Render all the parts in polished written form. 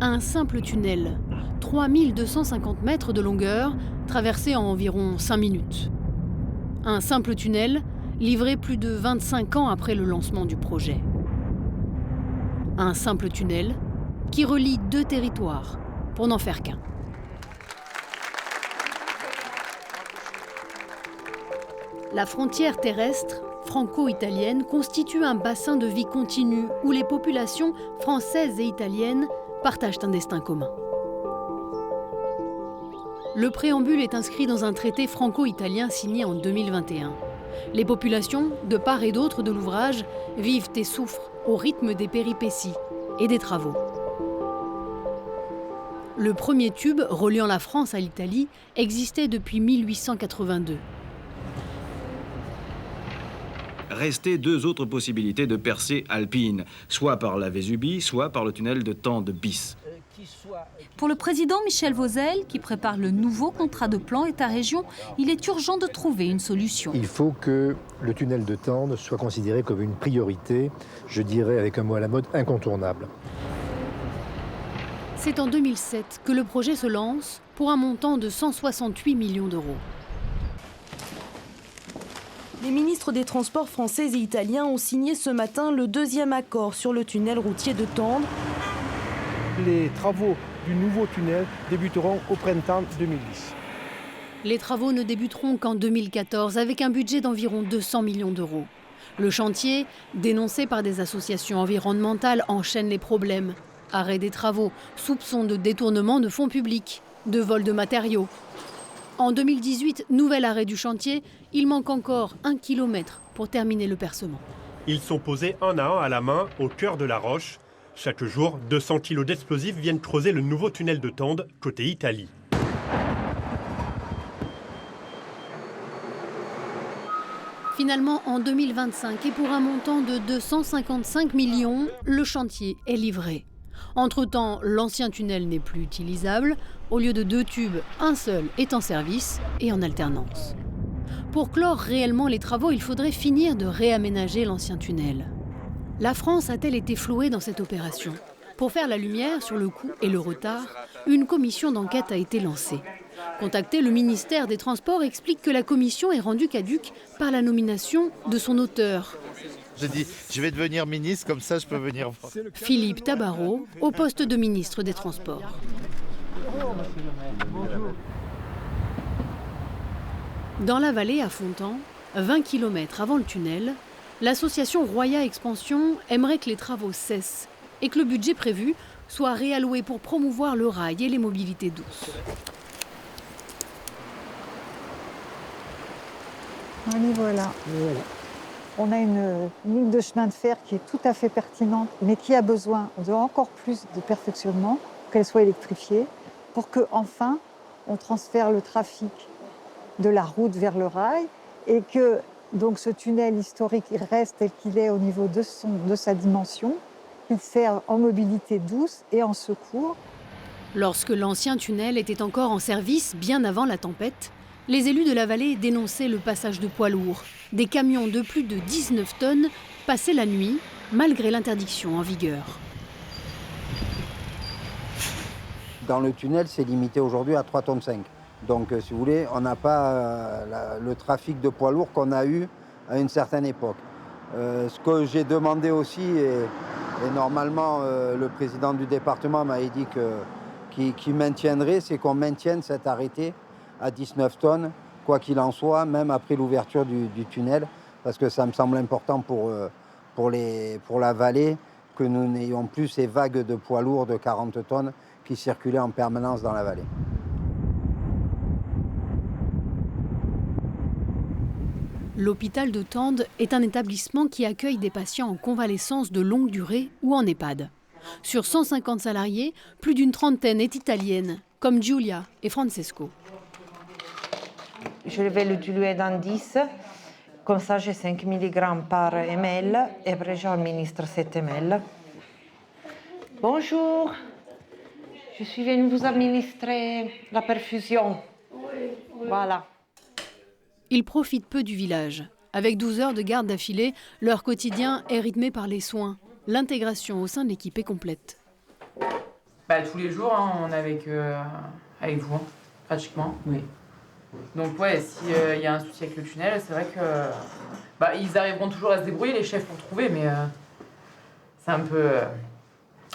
Un simple tunnel, 3250 mètres de longueur, traversé en environ 5 minutes. Un simple tunnel, livré plus de 25 ans après le lancement du projet. Un simple tunnel qui relie 2 territoires, pour n'en faire qu'un. La frontière terrestre franco-italienne constitue un bassin de vie continu où les populations françaises et italiennes partagent un destin commun. Le préambule est inscrit dans un traité franco-italien signé en 2021. Les populations, de part et d'autre de l'ouvrage, vivent et souffrent au rythme des péripéties et des travaux. Le premier tube reliant la France à l'Italie existait depuis 1882. Restaient 2 autres possibilités de percée alpine, soit par la Vésubie, soit par le tunnel de Tende bis. Pour le président Michel Vauzel, qui prépare le nouveau contrat de plan État-région, il est urgent de trouver une solution. Il faut que le tunnel de Tende soit considéré comme une priorité, je dirais avec un mot à la mode, incontournable. C'est en 2007 que le projet se lance pour un montant de 168 millions d'euros. Les ministres des Transports français et italiens ont signé ce matin le 2e accord sur le tunnel routier de Tende. Les travaux du nouveau tunnel débuteront au printemps 2010. Les travaux ne débuteront qu'en 2014 avec un budget d'environ 200 millions d'euros. Le chantier, dénoncé par des associations environnementales, enchaîne les problèmes. Arrêt des travaux, soupçons de détournement de fonds publics, de vol de matériaux. En 2018, nouvel arrêt du chantier, il manque encore 1 kilomètre pour terminer le percement. Ils sont posés un à un à la main au cœur de la roche. Chaque jour, 200 kilos d'explosifs viennent creuser le nouveau tunnel de Tende, côté Italie. Finalement, en 2025, et pour un montant de 255 millions, le chantier est livré. Entre-temps, l'ancien tunnel n'est plus utilisable. Au lieu de 2 tubes, un seul est en service et en alternance. Pour clore réellement les travaux, il faudrait finir de réaménager l'ancien tunnel. La France a-t-elle été flouée dans cette opération ? Pour faire la lumière sur le coût et le retard, une commission d'enquête a été lancée. Contacté, le ministère des Transports explique que la commission est rendue caduque par la nomination de son auteur. J'ai dit, je vais devenir ministre, comme ça je peux venir voir. Philippe Tabarot, au poste de ministre des Transports. Dans la vallée à Fontan, 20 km avant le tunnel, l'association Roya Expansion aimerait que les travaux cessent et que le budget prévu soit réalloué pour promouvoir le rail et les mobilités douces. Y voilà. On a une ligne de chemin de fer qui est tout à fait pertinente, mais qui a besoin de encore plus de perfectionnement, pour qu'elle soit électrifiée, pour qu'enfin on transfère le trafic de la route vers le rail et que donc ce tunnel historique il reste tel qu'il est au niveau de sa dimension, qu'il sert en mobilité douce et en secours. Lorsque l'ancien tunnel était encore en service bien avant la tempête, les élus de la vallée dénonçaient le passage de poids lourds. Des camions de plus de 19 tonnes passaient la nuit, malgré l'interdiction en vigueur. Dans le tunnel, c'est limité aujourd'hui à 3,5 tonnes. Donc, si vous voulez, on n'a pas le trafic de poids lourds qu'on a eu à une certaine époque. Ce que j'ai demandé aussi, et normalement le président du département m'avait dit qu'il maintiendrait, c'est qu'on maintienne cet arrêté à 19 tonnes, quoi qu'il en soit, même après l'ouverture du tunnel, parce que ça me semble important pour la vallée, que nous n'ayons plus ces vagues de poids lourds de 40 tonnes qui circulaient en permanence dans la vallée. L'hôpital de Tende est un établissement qui accueille des patients en convalescence de longue durée ou en EHPAD. Sur 150 salariés, plus d'une trentaine est italienne, comme Giulia et Francesco. Je vais le diluer dans 10, comme ça j'ai 5 mg par ml et après j'administre 7 ml. Bonjour, je suis venue vous administrer la perfusion. Voilà. Ils profitent peu du village. Avec 12 heures de garde d'affilée, leur quotidien est rythmé par les soins. L'intégration au sein de l'équipe est complète. Tous les jours, hein, on est avec vous, hein, pratiquement. Oui. Donc ouais, s'il y a un souci avec le tunnel, c'est vrai que ils arriveront toujours à se débrouiller, les chefs, pour trouver, mais c'est un peu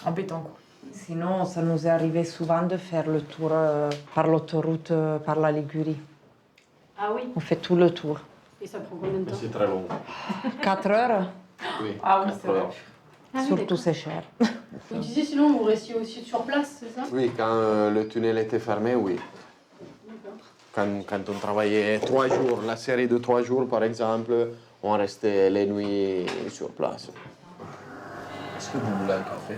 embêtant, quoi. Sinon, ça nous est arrivé souvent de faire le tour par l'autoroute, par la Ligurie. Ah oui? On fait tout le tour. Et ça prend combien de temps? C'est très long. 4 heures? Oui. Ah oui, c'est vrai. Surtout, c'est cher. Vous disiez sinon, vous restiez aussi sur place, c'est ça? Oui, quand le tunnel était fermé, oui. Quand on travaillait 3 jours, la série de 3 jours par exemple, on restait les nuits sur place. Est-ce que vous voulez un café?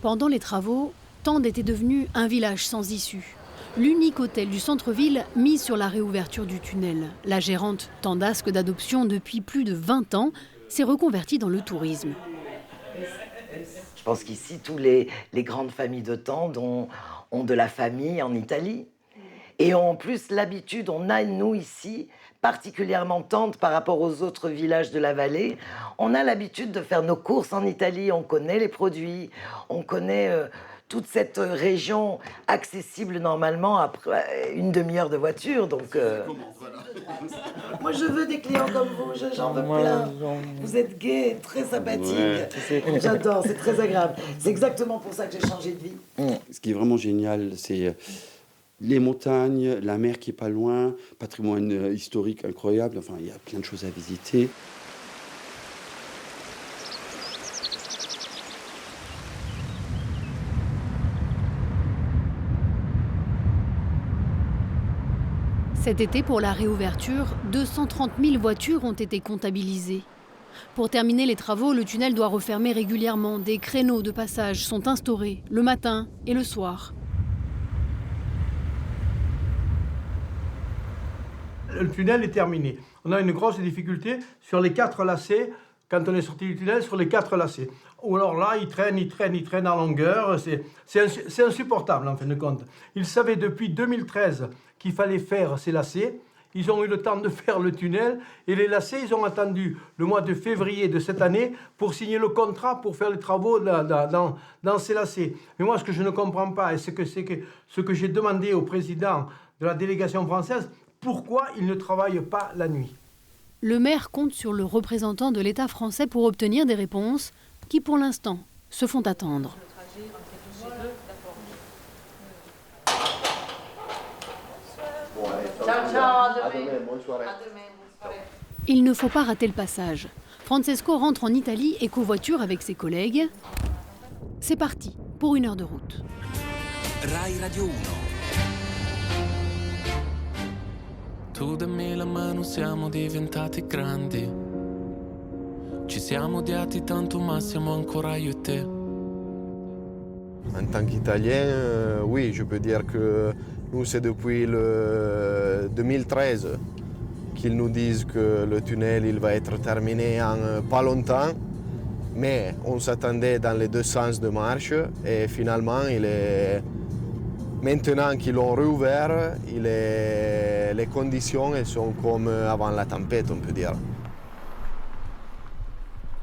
Pendant les travaux, Tende était devenu un village sans issue. L'unique hôtel du centre-ville mise sur la réouverture du tunnel. La gérante tendasque d'adoption depuis plus de 20 ans s'est reconvertie dans le tourisme. Je pense qu'ici, tous les grandes familles de Tende ont de la famille en Italie. Et ont en plus l'habitude, on a nous ici, particulièrement Tende par rapport aux autres villages de la vallée, on a l'habitude de faire nos courses en Italie, on connaît les produits, on connaît toute cette région accessible normalement après une demi-heure de voiture. Donc, moi je veux des clients comme vous, j'en veux plein. Vous êtes gai, très sympathique. Ouais. J'adore, c'est très agréable. C'est exactement pour ça que j'ai changé de vie. Ce qui est vraiment génial, c'est les montagnes, la mer qui est pas loin, patrimoine historique incroyable. Enfin, il y a plein de choses à visiter. Cet été, pour la réouverture, 230 000 voitures ont été comptabilisées. Pour terminer les travaux, le tunnel doit refermer régulièrement. Des créneaux de passage sont instaurés le matin et le soir. Le tunnel est terminé. On a une grosse difficulté sur les 4 lacets, quand on est sorti du tunnel, sur les 4 lacets. Ou alors là, il traîne en longueur. C'est insupportable, en fin de compte. Ils savaient depuis 2013 qu'il fallait faire ces lacets. Ils ont eu le temps de faire le tunnel. Et les lacets, ils ont attendu le mois de février de cette année pour signer le contrat pour faire les travaux dans ces lacets. Mais moi, ce que je ne comprends pas, et ce que j'ai demandé au président de la délégation française, pourquoi il ne travaille pas la nuit? Le maire compte sur le représentant de l'État français pour obtenir des réponses qui, pour l'instant, se font attendre. Il ne faut pas rater le passage. Francesco rentre en Italie et covoiture avec ses collègues. C'est parti pour 1 heure de route. Rai Radio 1. Tu da me la mano, siamo diventati grandi. Ci siamo odiati tanto, ma siamo ancora io e te. En tant qu'Italien, oui, je peux dire que nous, c'est depuis le 2013 qu'ils nous disent que le tunnel il va être terminé en pas longtemps. Mais on s'attendait dans les 2 sens de marche et finalement, maintenant qu'ils l'ont réouvert, les conditions elles sont comme avant la tempête, on peut dire.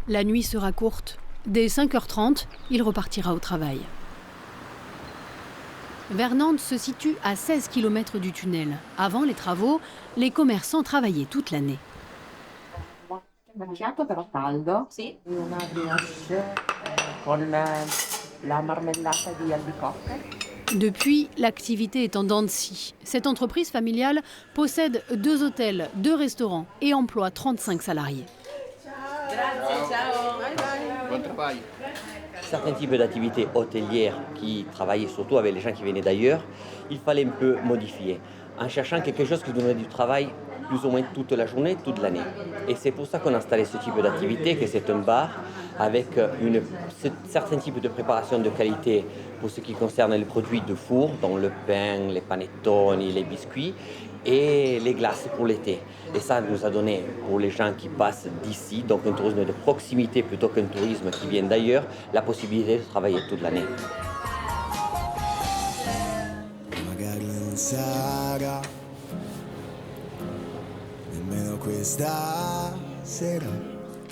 La nuit sera courte. Dès 5h30, il repartira au travail. Vernande se situe à 16 km du tunnel. Avant les travaux, les commerçants travaillaient toute l'année. Macchiato però caldo, sì, una brioche con la marmellata di albicocche. Depuis, l'activité est en dents de scie. Cette entreprise familiale possède 2 hôtels, 2 restaurants et emploie 35 salariés. Bon travail. Certains types d'activités hôtelières qui travaillaient surtout avec les gens qui venaient d'ailleurs, il fallait un peu modifier, en cherchant quelque chose qui donnerait du travail plus ou moins toute la journée, toute l'année. Et c'est pour ça qu'on a installé ce type d'activité, que c'est un bar avec certains types de préparation de qualité pour ce qui concerne les produits de four, dont le pain, les panettoni, les biscuits, et les glaces pour l'été. Et ça nous a donné, pour les gens qui passent d'ici, donc un tourisme de proximité plutôt qu'un tourisme qui vient d'ailleurs, la possibilité de travailler toute l'année.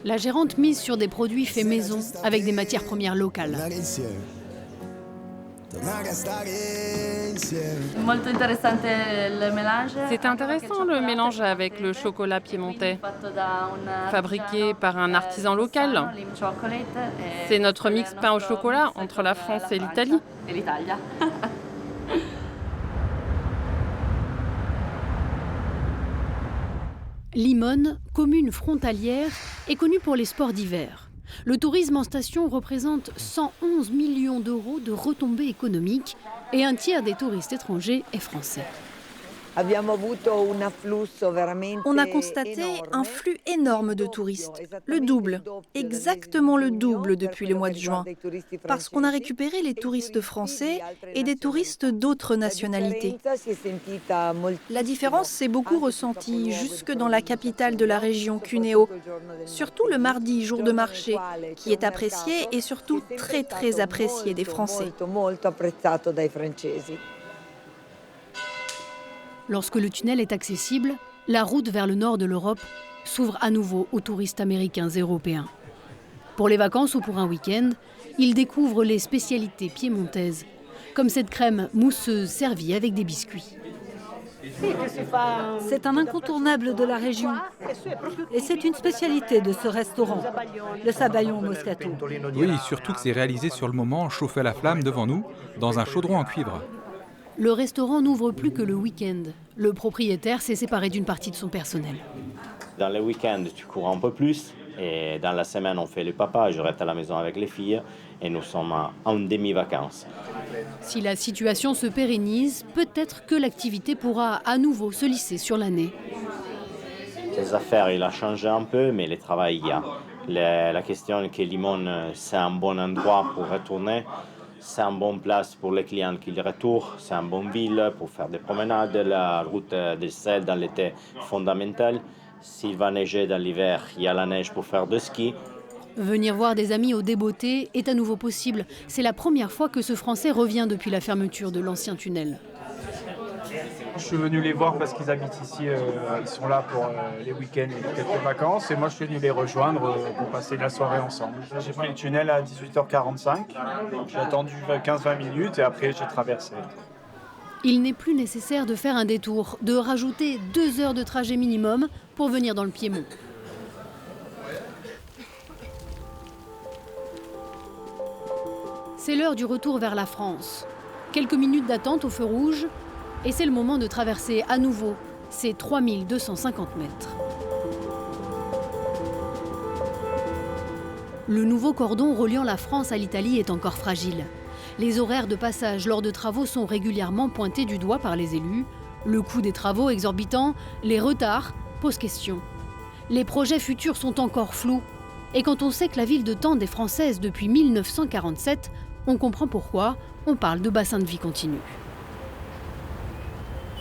La gérante mise sur des produits faits maison avec des matières premières locales. C'est intéressant le mélange avec le chocolat piémontais, fabriqué par un artisan local. C'est notre mix pain au chocolat entre la France et l'Italie. Limone, commune frontalière, est connue pour les sports d'hiver. Le tourisme en station représente 111 millions d'euros de retombées économiques et un tiers des touristes étrangers est français. On a constaté un flux énorme de touristes, le double, exactement le double depuis le mois de juin, parce qu'on a récupéré les touristes français et des touristes d'autres nationalités. La différence s'est beaucoup ressentie jusque dans la capitale de la région, Cuneo, surtout le mardi, jour de marché, qui est apprécié et surtout très très apprécié des Français. Lorsque le tunnel est accessible, la route vers le nord de l'Europe s'ouvre à nouveau aux touristes américains et européens. Pour les vacances ou pour un week-end, ils découvrent les spécialités piémontaises, comme cette crème mousseuse servie avec des biscuits. C'est un incontournable de la région et c'est une spécialité de ce restaurant, le sabayon moscato. Oui, surtout que c'est réalisé sur le moment, chauffé à la flamme devant nous, dans un chaudron en cuivre. Le restaurant n'ouvre plus que le week-end. Le propriétaire s'est séparé d'une partie de son personnel. Dans le week-end, tu cours un peu plus. Et dans la semaine, on fait le papa. Je reste à la maison avec les filles. Et nous sommes en demi-vacances. Si la situation se pérennise, peut-être que l'activité pourra à nouveau se lisser sur l'année. Les affaires, il a changé un peu, mais le travail, il y a. La question est que Limone, c'est un bon endroit pour retourner. C'est une bonne place pour les clients qui retournent, c'est une bonne ville pour faire des promenades, la route des sels dans l'été est fondamentale. S'il va neiger dans l'hiver, il y a la neige pour faire du ski. Venir voir des amis au Débeauté est à nouveau possible. C'est la première fois que ce Français revient depuis la fermeture de l'ancien tunnel. Je suis venu les voir parce qu'ils habitent ici, ils sont là pour les week-ends et quelques vacances. Et moi, je suis venu les rejoindre pour passer la soirée ensemble. J'ai pris le tunnel à 18h45. J'ai attendu 15-20 minutes et après, j'ai traversé. Il n'est plus nécessaire de faire un détour, de rajouter 2 heures de trajet minimum pour venir dans le Piémont. C'est l'heure du retour vers la France. Quelques minutes d'attente au feu rouge. Et c'est le moment de traverser à nouveau ces 3250 mètres. Le nouveau cordon reliant la France à l'Italie est encore fragile. Les horaires de passage lors de travaux sont régulièrement pointés du doigt par les élus. Le coût des travaux exorbitant, les retards posent question. Les projets futurs sont encore flous. Et quand on sait que la ville de Tende est française depuis 1947, on comprend pourquoi on parle de bassin de vie continu.